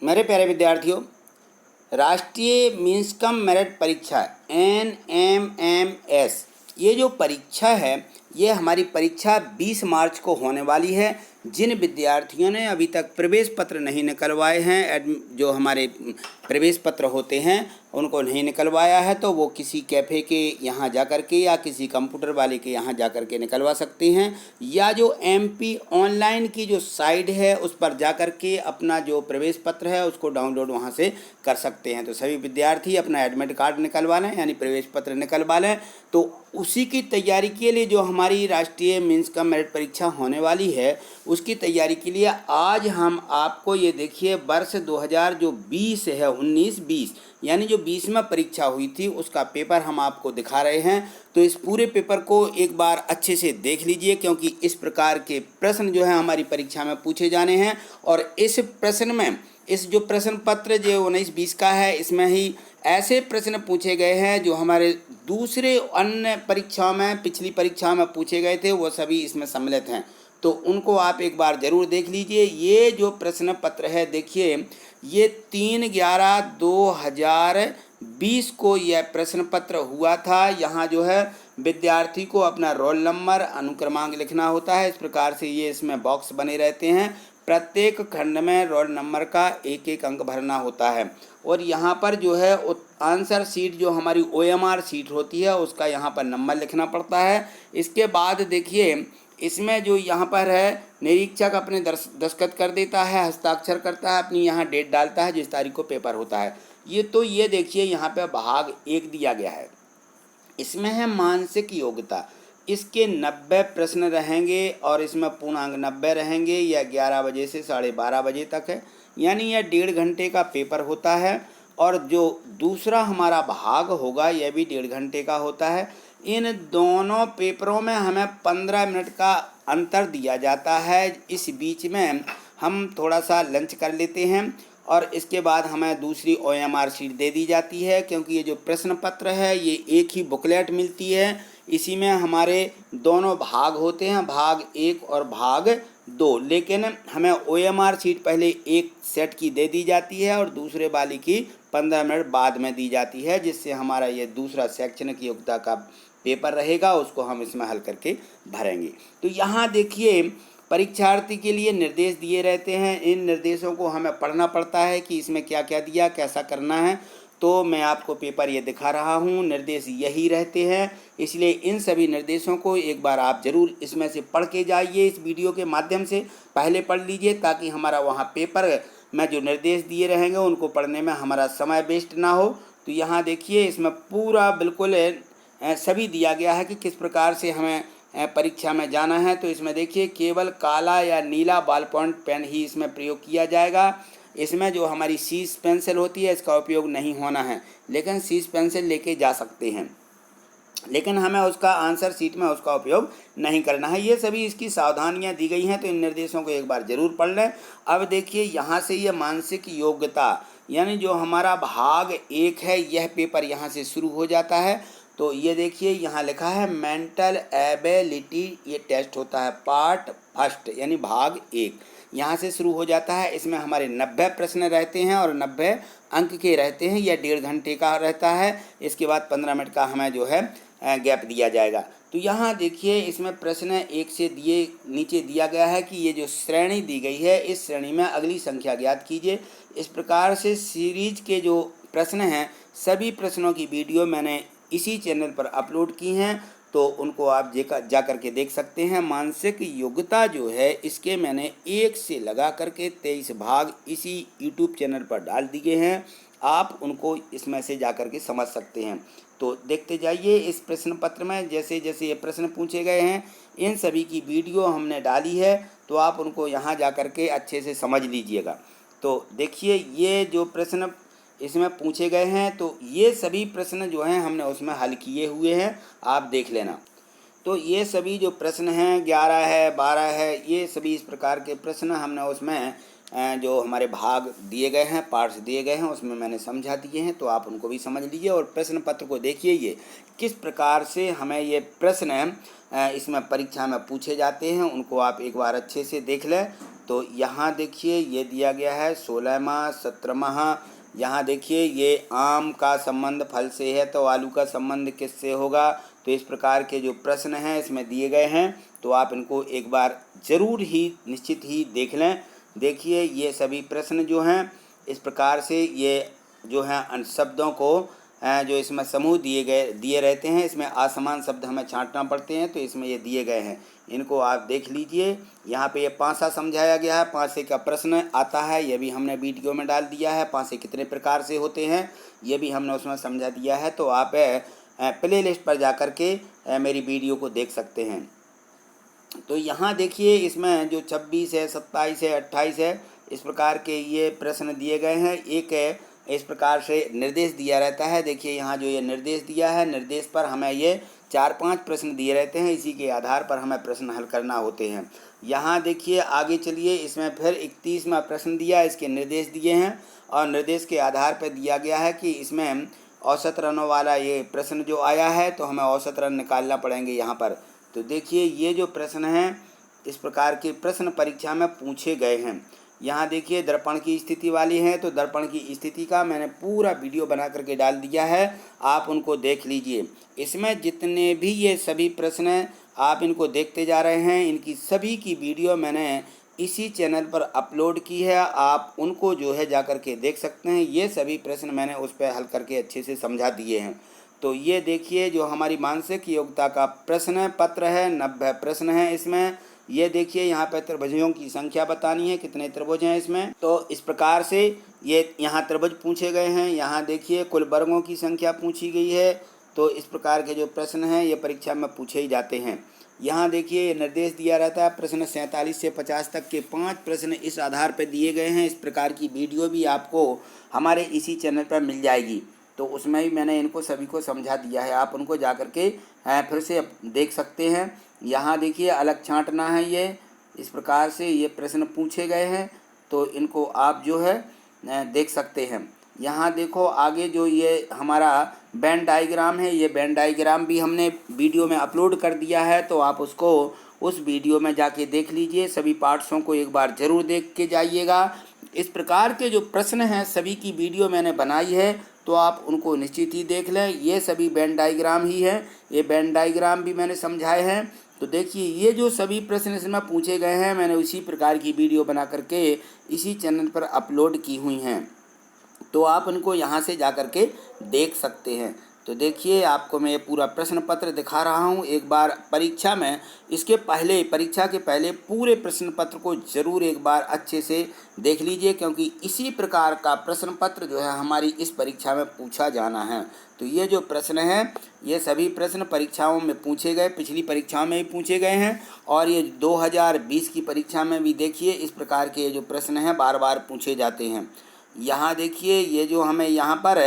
मेरे प्यारे विद्यार्थियों, राष्ट्रीय मीन्स कम मेरिट परीक्षा NMMS, ये जो परीक्षा है ये हमारी परीक्षा 20 मार्च को होने वाली है। जिन विद्यार्थियों ने अभी तक प्रवेश पत्र नहीं निकलवाए हैं, जो हमारे प्रवेश पत्र होते हैं उनको नहीं निकलवाया है, तो वो किसी कैफ़े के यहाँ जा कर के या किसी कंप्यूटर वाले के यहाँ जा कर के निकलवा सकते हैं, या जो MP ऑनलाइन की जो साइट है उस पर जा कर के अपना जो प्रवेश पत्र है उसको डाउनलोड वहाँ से कर सकते हैं। तो सभी विद्यार्थी अपना एडमिट कार्ड निकलवा लें, यानी प्रवेश पत्र निकलवा लें। तो उसी की तैयारी के लिए जो हमारी राष्ट्रीय मीन्स कम मेरिट परीक्षा होने वाली है उसकी तैयारी के लिए आज हम आपको ये देखिए वर्ष 2020 है 19-20, यानी जो 20 में परीक्षा हुई थी उसका पेपर हम आपको दिखा रहे हैं। तो इस पूरे पेपर को एक बार अच्छे से देख लीजिए, क्योंकि इस प्रकार के प्रश्न जो है हमारी परीक्षा में पूछे जाने हैं। और इस प्रश्न में, इस जो प्रश्न पत्र जो 19-20 का है, इसमें ही ऐसे प्रश्न पूछे गए हैं जो हमारे दूसरे अन्य परीक्षाओं में, पिछली परीक्षाओं में पूछे गए थे, वो सभी इसमें सम्मिलित हैं। तो उनको आप एक बार ज़रूर देख लीजिए। ये जो प्रश्न पत्र है देखिए, ये 3/11/2020 को यह प्रश्न पत्र हुआ था। यहाँ जो है विद्यार्थी को अपना रोल नंबर, अनुक्रमांक लिखना होता है। इस प्रकार से ये इसमें बॉक्स बने रहते हैं। प्रत्येक खंड में रोल नंबर का एक एक अंक भरना होता है। और यहाँ पर जो है आंसर शीट, जो हमारी OMR शीट होती है, उसका यहाँ पर नंबर लिखना पड़ता है। इसके बाद देखिए इसमें जो यहाँ पर है, निरीक्षक अपने दस्तखत कर देता है, हस्ताक्षर करता है, अपनी यहाँ डेट डालता है जिस तारीख को पेपर होता है। ये देखिए यहाँ पे भाग 1 दिया गया है। इसमें है मानसिक योग्यता। इसके 90 प्रश्न रहेंगे और इसमें पूर्णांक 90 रहेंगे। यह 11 बजे से 12:30 बजे तक है, यानी यह 1.5 घंटे का पेपर होता है। और जो दूसरा हमारा भाग होगा यह भी 1.5 घंटे का होता है। इन दोनों पेपरों में हमें 15 मिनट का अंतर दिया जाता है। इस बीच में हम थोड़ा सा लंच कर लेते हैं और इसके बाद हमें दूसरी OMR शीट दे दी जाती है, क्योंकि ये जो प्रश्न पत्र है ये एक ही बुकलेट मिलती है। इसी में हमारे दोनों भाग होते हैं, भाग 1 और भाग 2। लेकिन हमें OMR शीट पहले एक सेट की दे दी जाती है और दूसरे वाली की 15 मिनट बाद में दी जाती है, जिससे हमारा ये दूसरा शैक्षणिक योग्यता का पेपर रहेगा, उसको हम इसमें हल करके भरेंगे। तो यहाँ देखिए परीक्षार्थी के लिए निर्देश दिए रहते हैं। इन निर्देशों को हमें पढ़ना पड़ता है कि इसमें क्या क्या दिया, कैसा करना है। तो मैं आपको पेपर ये दिखा रहा हूँ, निर्देश यही रहते हैं। इसलिए इन सभी निर्देशों को एक बार आप ज़रूर इसमें से पढ़ के जाइए। इस वीडियो के माध्यम से पहले पढ़ लीजिए, ताकि हमारा वहाँ पेपर में जो निर्देश दिए रहेंगे उनको पढ़ने में हमारा समय वेस्ट ना हो। तो यहाँ देखिए इसमें पूरा बिल्कुल सभी दिया गया है कि किस प्रकार से हमें परीक्षा में जाना है। तो इसमें देखिए केवल काला या नीला बॉल पॉइंट पेन ही इसमें प्रयोग किया जाएगा। इसमें जो हमारी सीज पेंसिल होती है इसका उपयोग नहीं होना है, लेकिन सीज पेंसिल लेके जा सकते हैं, लेकिन हमें उसका आंसर शीट में उसका उपयोग नहीं करना है। ये सभी इसकी सावधानियां दी गई हैं, तो इन निर्देशों को एक बार ज़रूर पढ़ लें। अब देखिए यहाँ से ये मानसिक योग्यता, यानी जो हमारा भाग 1 है, यह पेपर यहाँ से शुरू हो जाता है। तो ये देखिए यहाँ लिखा है मेंटल एबिलिटी, ये टेस्ट होता है पार्ट फर्स्ट, यानी भाग 1 यहाँ से शुरू हो जाता है। इसमें हमारे 90 प्रश्न रहते हैं और 90 अंक के रहते हैं। यह 1.5 घंटे का रहता है। इसके बाद 15 मिनट का हमें जो है गैप दिया जाएगा। तो यहाँ देखिए इसमें प्रश्न 1 से नीचे दिया गया है कि ये जो श्रेणी दी गई है, इस श्रेणी में अगली संख्या ज्ञात कीजिए। इस प्रकार से सीरीज के जो प्रश्न हैं, सभी प्रश्नों की वीडियो मैंने इसी चैनल पर अपलोड की हैं, तो उनको आप जा कर के देख सकते हैं। मानसिक योग्यता जो है इसके मैंने 1 से लगा करके 23 भाग इसी YouTube चैनल पर डाल दिए हैं। आप उनको इसमें से जा कर के समझ सकते हैं। तो देखते जाइए इस प्रश्न पत्र में जैसे जैसे ये प्रश्न पूछे गए हैं, इन सभी की वीडियो हमने डाली है, तो आप उनको यहाँ जा कर के अच्छे से समझ लीजिएगा। तो देखिए ये जो प्रश्न इसमें पूछे गए हैं, तो ये सभी प्रश्न जो हैं हमने उसमें हल किए हुए हैं, आप देख लेना। तो ये सभी जो प्रश्न हैं 11 है, 12 है, ये सभी इस प्रकार के प्रश्न हमने उसमें जो हमारे भाग दिए गए हैं, पार्ट्स दिए गए हैं, उसमें मैंने समझा दिए हैं। तो आप उनको भी समझ लीजिए और प्रश्न पत्र को देखिए ये किस प्रकार से हमें ये प्रश्न इसमें परीक्षा में पूछे जाते हैं, उनको आप एक बार अच्छे से देख लें। तो यहाँ देखिए ये दिया गया है 16वां 17वां। यहाँ देखिए ये आम का संबंध फल से है तो आलू का संबंध किससे होगा। तो इस प्रकार के जो प्रश्न हैं इसमें दिए गए हैं, तो आप इनको एक बार ज़रूर ही निश्चित ही देख लें। देखिए ये सभी प्रश्न जो हैं इस प्रकार से ये जो हैं शब्दों को जो इसमें समूह दिए रहते हैं, इसमें असमान शब्द हमें छांटना पड़ते हैं, तो इसमें ये दिए गए हैं, इनको आप देख लीजिए। यहाँ पे ये पाँसा समझाया गया है, पाँसे का प्रश्न आता है, ये भी हमने वीडियो में डाल दिया है। पाँसे कितने प्रकार से होते हैं ये भी हमने उसमें समझा दिया है, तो आप प्ले लिस्ट पर जा कर के मेरी वीडियो को देख सकते हैं। तो यहाँ देखिए इसमें जो 26 है 27 है 28 है इस प्रकार के ये प्रश्न दिए गए हैं। एक इस प्रकार से निर्देश दिया रहता है। देखिए यहाँ जो ये निर्देश दिया है, निर्देश पर हमें ये 4-5 प्रश्न दिए रहते हैं, इसी के आधार पर हमें प्रश्न हल करना होते हैं। यहाँ देखिए आगे चलिए, इसमें फिर 31वां प्रश्न दिया, इसके निर्देश दिए हैं और निर्देश के आधार पर दिया गया है कि इसमें औसत रनों वाला ये प्रश्न जो आया है तो हमें औसत रन निकालना पड़ेंगे यहाँ पर। तो देखिए ये जो प्रश्न हैं इस प्रकार के प्रश्न परीक्षा में पूछे गए हैं। यहाँ देखिए दर्पण की स्थिति वाली है, तो दर्पण की स्थिति का मैंने पूरा वीडियो बना करके डाल दिया है, आप उनको देख लीजिए। इसमें जितने भी ये सभी प्रश्न हैं आप इनको देखते जा रहे हैं, इनकी सभी की वीडियो मैंने इसी चैनल पर अपलोड की है, आप उनको जो है जा कर के देख सकते हैं। ये सभी प्रश्न मैंने उस पर हल करके अच्छे से समझा दिए हैं। तो ये देखिए जो हमारी मानसिक योग्यता का प्रश्न पत्र है, 90 प्रश्न है इसमें। ये देखिए यहाँ पे त्रिभुजों की संख्या बतानी है, कितने त्रिभुज हैं इसमें। तो इस प्रकार से ये यहाँ त्रिभुज पूछे गए हैं। यहाँ देखिए कुल वर्गों की संख्या पूछी गई है। तो इस प्रकार के जो प्रश्न हैं ये परीक्षा में पूछे ही जाते हैं। यहाँ देखिए ये निर्देश दिया रहता है, प्रश्न 47 से 50 तक के 5 प्रश्न इस आधार पर दिए गए हैं। इस प्रकार की वीडियो भी आपको हमारे इसी चैनल पर मिल जाएगी, तो उसमें भी मैंने इनको सभी को समझा दिया है, आप उनको जा कर के फिर से देख सकते हैं। यहाँ देखिए अलग छांटना है, ये इस प्रकार से ये प्रश्न पूछे गए हैं, तो इनको आप जो है देख सकते हैं। यहाँ देखो आगे जो ये हमारा वेन डायग्राम है, ये वेन डायग्राम भी हमने वीडियो में अपलोड कर दिया है, तो आप उसको उस वीडियो में जाके देख लीजिए। सभी पार्ट्सों को एक बार ज़रूर देख के जाइएगा। इस प्रकार के जो प्रश्न हैं सभी की वीडियो मैंने बनाई है, तो आप उनको निश्चित ही देख लें। ये सभी वेन डायग्राम ही है, ये वेन डायग्राम भी मैंने समझाए हैं। तो देखिए ये जो सभी प्रश्न इसमें पूछे गए हैं मैंने उसी प्रकार की वीडियो बना करके इसी चैनल पर अपलोड की हुई हैं, तो आप उनको यहाँ से जा कर के देख सकते हैं। तो देखिए आपको मैं ये पूरा प्रश्न पत्र दिखा रहा हूँ। एक बार परीक्षा में इसके पहले, परीक्षा के पहले पूरे प्रश्न पत्र को ज़रूर एक बार अच्छे से देख लीजिए, क्योंकि इसी प्रकार का प्रश्न पत्र जो है हमारी इस परीक्षा में पूछा जाना है। तो ये जो प्रश्न हैं ये सभी प्रश्न परीक्षाओं में पूछे गए, पिछली परीक्षाओं में भी पूछे गए हैं, और ये 2020 की परीक्षा में भी देखिए इस प्रकार के जो प्रश्न हैं बार बार पूछे जाते हैं। यहाँ देखिए ये जो हमें यहाँ पर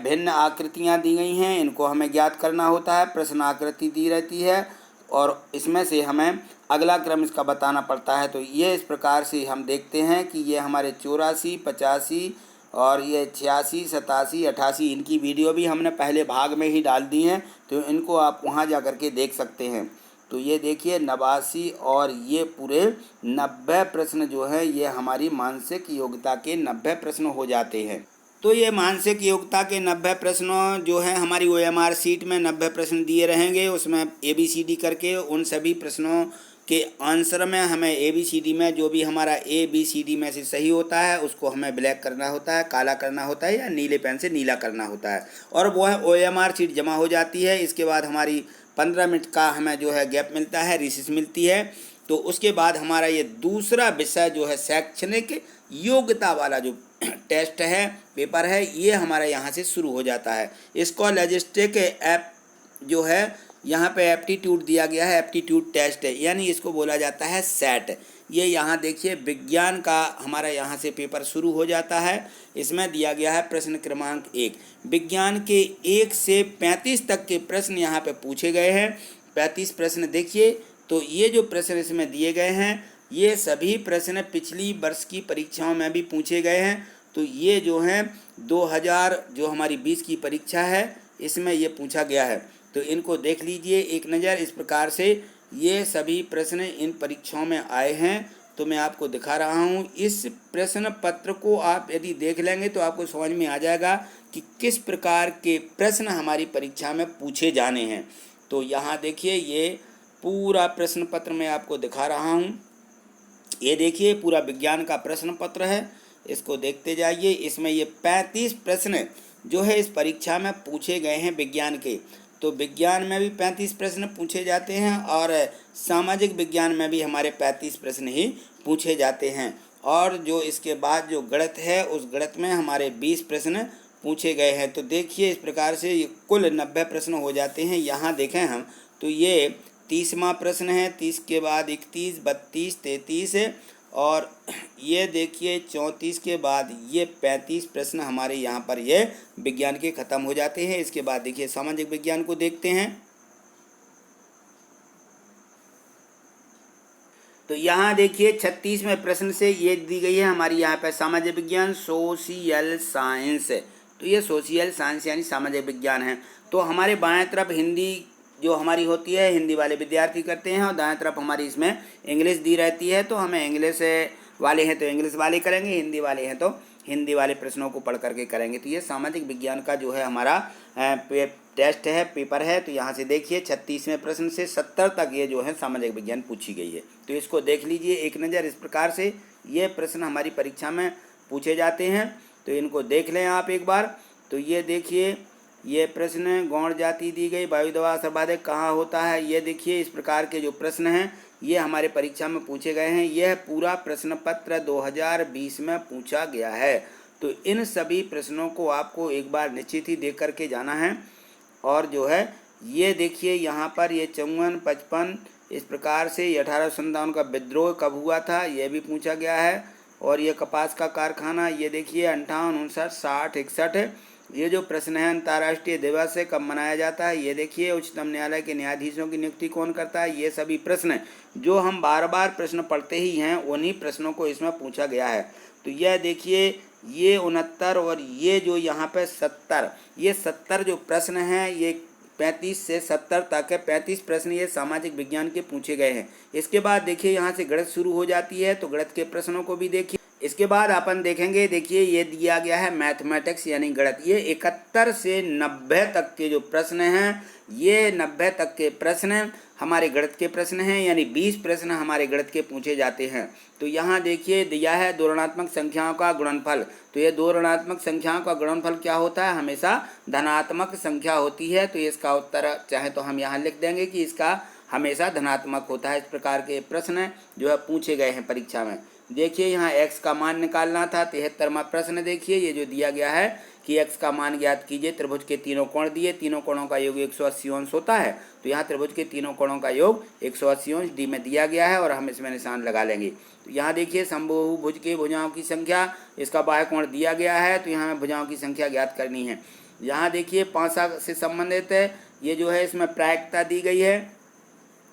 भिन्न आकृतियाँ दी गई हैं, इनको हमें ज्ञात करना होता है। प्रश्न आकृति दी रहती है और इसमें से हमें अगला क्रम इसका बताना पड़ता है। तो ये इस प्रकार से हम देखते हैं कि ये हमारे 84, 85 और ये 86, 87, 88 इनकी वीडियो भी हमने पहले भाग में ही डाल दी हैं, तो इनको आप वहाँ जा कर के देख सकते हैं। तो ये देखिए 89 और ये पूरे 90 प्रश्न जो है ये हमारी मानसिक योग्यता के 90 प्रश्न हो जाते हैं। तो ये मानसिक योग्यता के 90 प्रश्नों जो है हमारी OMR शीट में 90 प्रश्न दिए रहेंगे, उसमें ABCD करके उन सभी प्रश्नों के आंसर में हमें ABCD में जो भी हमारा ABCD में से सही होता है उसको हमें ब्लैक करना होता है, काला करना होता है, या नीले पेन से नीला करना होता है, और वो है OMR शीट जमा हो जाती है। इसके बाद हमारी 15 मिनट का हमें जो है गैप मिलता है, रिसेस मिलती है। तो उसके बाद हमारा ये दूसरा विषय जो है शैक्षणिक योग्यता वाला जो टेस्ट है, पेपर है, ये हमारा यहाँ से शुरू हो जाता है। इसको लॉजिस्टिक ऐप जो है यहाँ पे एप्टीट्यूड दिया गया है, एप्टीट्यूड टेस्ट है, यानी इसको बोला जाता है सेट। ये यहाँ देखिए विज्ञान का हमारा यहाँ से पेपर शुरू हो जाता है। इसमें दिया गया है प्रश्न क्रमांक 1, विज्ञान के 1 से 35 तक के प्रश्न यहाँ पे पूछे गए हैं। 35 प्रश्न देखिए, तो ये जो प्रश्न इसमें दिए गए हैं ये सभी प्रश्न पिछली वर्ष की परीक्षाओं में भी पूछे गए हैं। तो ये जो हैं 2020 की परीक्षा है इसमें ये पूछा गया है, तो इनको देख लीजिए एक नज़र। इस प्रकार से ये सभी प्रश्न इन परीक्षाओं में आए हैं, तो मैं आपको दिखा रहा हूँ। इस प्रश्न पत्र को आप यदि देख लेंगे तो आपको समझ में आ जाएगा कि किस प्रकार के प्रश्न हमारी परीक्षा में पूछे जाने हैं। तो यहाँ देखिए, ये पूरा प्रश्न पत्र मैं आपको दिखा रहा हूँ। ये देखिए पूरा विज्ञान का प्रश्न पत्र है, इसको देखते जाइए। इसमें ये 35 प्रश्न जो है इस परीक्षा में पूछे गए हैं विज्ञान के। तो विज्ञान में भी 35 प्रश्न पूछे जाते हैं और सामाजिक विज्ञान में भी हमारे 35 प्रश्न ही पूछे जाते हैं। और जो इसके बाद जो गणित है, उस गणित में हमारे 20 प्रश्न पूछे गए हैं। तो देखिए इस प्रकार से ये कुल 90 प्रश्न हो जाते हैं। यहाँ देखें हम तो ये 30वां प्रश्न है, 30 के बाद 31, 32, 33 है, और ये देखिए 34 के बाद ये 35 प्रश्न हमारे यहाँ पर ये विज्ञान के ख़त्म हो जाते हैं। इसके बाद देखिए सामाजिक विज्ञान को देखते हैं। तो यहाँ देखिए 36वें प्रश्न से ये दी गई है हमारी यहाँ पर सामाजिक विज्ञान सोशियल साइंस। तो ये सोशियल साइंस यानी सामाजिक विज्ञान है। तो हमारे बाएं तरफ हिंदी जो हमारी होती है, हिंदी वाले विद्यार्थी करते हैं, और दाएं तरफ हमारी इसमें इंग्लिश दी रहती है। तो हमें इंग्लिश वाले हैं तो इंग्लिश वाले करेंगे, हिंदी वाले हैं तो हिंदी वाले प्रश्नों को पढ़ करके करेंगे। तो ये सामाजिक विज्ञान का जो है हमारा टेस्ट है, पेपर है। तो यहाँ से देखिए 36वें प्रश्न से 70 तक ये जो है सामाजिक विज्ञान पूछी गई है। तो इसको देख लीजिए एक नज़र। इस प्रकार से ये प्रश्न हमारी परीक्षा में पूछे जाते हैं, तो इनको देख लें आप एक बार। तो ये देखिए ये प्रश्न, गौण जाति दी गई, वायु दबाव सर्वाधिक कहाँ होता है। ये देखिए इस प्रकार के जो प्रश्न हैं ये हमारे परीक्षा में पूछे गए हैं। यह पूरा प्रश्न पत्र 2020 में पूछा गया है। तो इन सभी प्रश्नों को आपको एक बार निश्चित ही देख करके जाना है। और जो है ये देखिए यहाँ पर ये 54, 55 इस प्रकार से 1857 का विद्रोह कब हुआ था ये भी पूछा गया है। और ये कपास का कारखाना, ये देखिए 58, 59, 60, 61 ये जो प्रश्न है। अंतर्राष्ट्रीय दिवस से कब मनाया जाता है, ये देखिए। उच्चतम न्यायालय के न्यायाधीशों की नियुक्ति कौन करता है। ये सभी प्रश्न जो हम बार बार प्रश्न पढ़ते ही हैं, उन्हीं प्रश्नों को इसमें पूछा गया है। तो यह देखिए ये 69 और ये जो यहाँ पे 70, ये 70 जो प्रश्न हैं ये 35 से 70 तक है। 35 प्रश्न ये सामाजिक विज्ञान के पूछे गए हैं। इसके बाद देखिए यहाँ से गणित शुरू हो जाती है, तो गणित के प्रश्नों को भी देखिए। इसके बाद अपन देखेंगे, देखिए ये दिया गया है मैथमेटिक्स यानी गणित। ये 71 से 90 तक के जो प्रश्न हैं, ये 90 तक के प्रश्न हमारे गणित के प्रश्न हैं, यानी 20 प्रश्न हमारे गणित के पूछे जाते हैं। तो यहाँ देखिए दिया है दो ऋणात्मक संख्याओं का गुणनफल। तो ये दो ऋणात्मक संख्याओं का गुणनफल क्या होता है, हमेशा धनात्मक संख्या होती है। तो इसका उत्तर चाहे तो हम यहाँ लिख देंगे कि इसका हमेशा धनात्मक होता है। इस प्रकार के प्रश्न जो है पूछे गए हैं परीक्षा में। देखिए यहाँ x का मान निकालना था। 73वां प्रश्न देखिए, ये जो दिया गया है कि x का मान ज्ञात कीजिए। त्रिभुज के तीनों कोण दिए, तीनों कोणों का योग 180 अंश होता है। तो यहाँ त्रिभुज के तीनों कोणों का योग 180 अंश डी में दिया गया है और हम इसमें निशान लगा लेंगे। तो यहाँ देखिए समबाहु के भुजाओं की संख्या, इसका बाह्य कोण दिया गया है। तो यहाँ हमें भुजाओं की संख्या ज्ञात करनी है। यहाँ देखिए पासा से संबंधित है, ये जो है इसमें प्रायिकता दी गई है।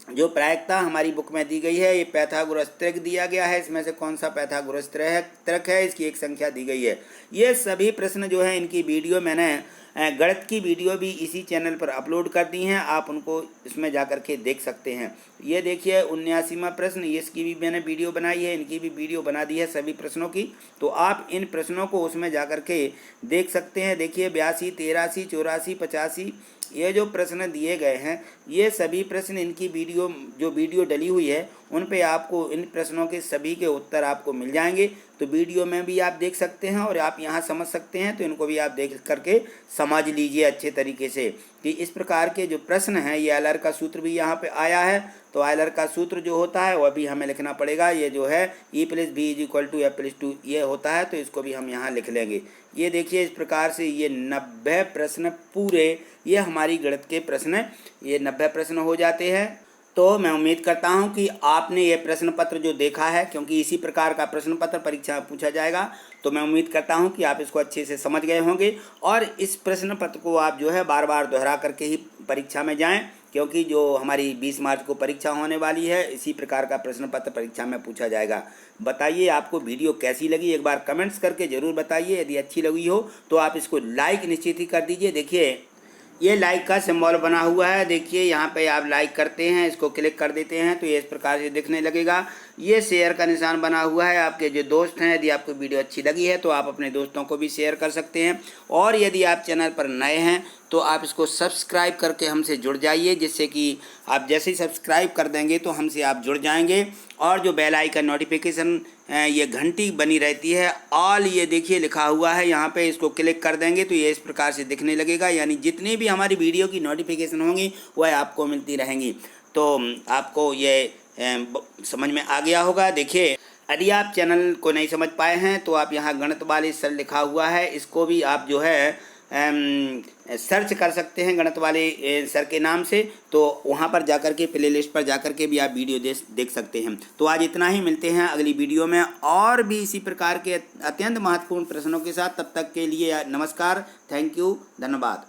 जो प्रायिकता हमारी बुक में दी गई है, ये पैथागोरस त्रिक दिया गया है। इसमें से कौन सा पैथागोरस त्रिक है, इसकी एक संख्या दी गई है। ये सभी प्रश्न जो है इनकी वीडियो मैंने गणित की वीडियो भी इसी चैनल पर अपलोड कर दी हैं, आप उनको इसमें जा कर के देख सकते हैं। ये देखिए 79वां प्रश्न, इसकी भी मैंने वीडियो बनाई है, इनकी भी वीडियो बना दी है सभी प्रश्नों की। तो आप इन प्रश्नों को उसमें जा कर के देख सकते हैं। देखिए 82, 83, 84, 85 ये जो प्रश्न दिए गए हैं, ये सभी प्रश्न इनकी वीडियो डली हुई है, उन पे आपको इन प्रश्नों के सभी के उत्तर आपको मिल जाएंगे। तो वीडियो में भी आप देख सकते हैं और आप यहाँ समझ सकते हैं। तो इनको भी आप देख करके समझ लीजिए अच्छे तरीके से कि इस प्रकार के जो प्रश्न हैं, ये आयलर का सूत्र भी यहाँ पे आया है। तो आयलर का सूत्र जो होता है वह भी हमें लिखना पड़ेगा। ये जो है E + B = F + 2 ये होता है, तो इसको भी हम यहाँ लिख लेंगे। ये देखिए इस प्रकार से ये 90 प्रश्न पूरे ये हमारी गणित के प्रश्न, ये 90 प्रश्न हो जाते हैं। तो मैं उम्मीद करता हूं कि आपने ये प्रश्न पत्र जो देखा है, क्योंकि इसी प्रकार का प्रश्न पत्र परीक्षा में पूछा जाएगा, तो मैं उम्मीद करता हूं कि आप इसको अच्छे से समझ गए होंगे। और इस प्रश्न पत्र को आप जो है बार बार दोहरा करके ही परीक्षा में जाएं, क्योंकि जो हमारी 20 मार्च को परीक्षा होने वाली है, इसी प्रकार का प्रश्न पत्र परीक्षा में पूछा जाएगा। बताइए आपको वीडियो कैसी लगी, एक बार कमेंट्स करके ज़रूर बताइए। यदि अच्छी लगी हो तो आप इसको लाइक निश्चित ही कर दीजिए। देखिए ये लाइक का सिंबल बना हुआ है, देखिए यहाँ पे आप लाइक करते हैं, इसको क्लिक कर देते हैं तो ये इस प्रकार से दिखने लगेगा। ये शेयर का निशान बना हुआ है। आपके जो दोस्त हैं, यदि आपको वीडियो अच्छी लगी है तो आप अपने दोस्तों को भी शेयर कर सकते हैं। और यदि आप चैनल पर नए हैं तो आप इसको सब्सक्राइब करके हमसे जुड़ जाइए, जिससे कि आप जैसे ही सब्सक्राइब कर देंगे तो हमसे आप जुड़ जाएंगे। और जो बेल आइकन नोटिफिकेशन ये घंटी बनी रहती है, ऑल ये देखिए लिखा हुआ है यहाँ पे, इसको क्लिक कर देंगे तो ये इस प्रकार से दिखने लगेगा। यानी जितनी भी हमारी वीडियो की नोटिफिकेशन होंगी वह आपको मिलती रहेंगी। तो आपको ये समझ में आ गया होगा। देखिए, यदि आप चैनल को नहीं समझ पाए हैं तो आप यहाँ गणित वाले सर लिखा हुआ है, इसको भी आप जो है सर्च कर सकते हैं गणित वाले सर के नाम से। तो वहाँ पर जाकर के प्लेलिस्ट पर जाकर के भी आप वीडियो देख सकते हैं। तो आज इतना ही, मिलते हैं अगली वीडियो में और भी इसी प्रकार के अत्यंत महत्वपूर्ण प्रश्नों के साथ। तब तक के लिए नमस्कार, थैंक यू, धन्यवाद।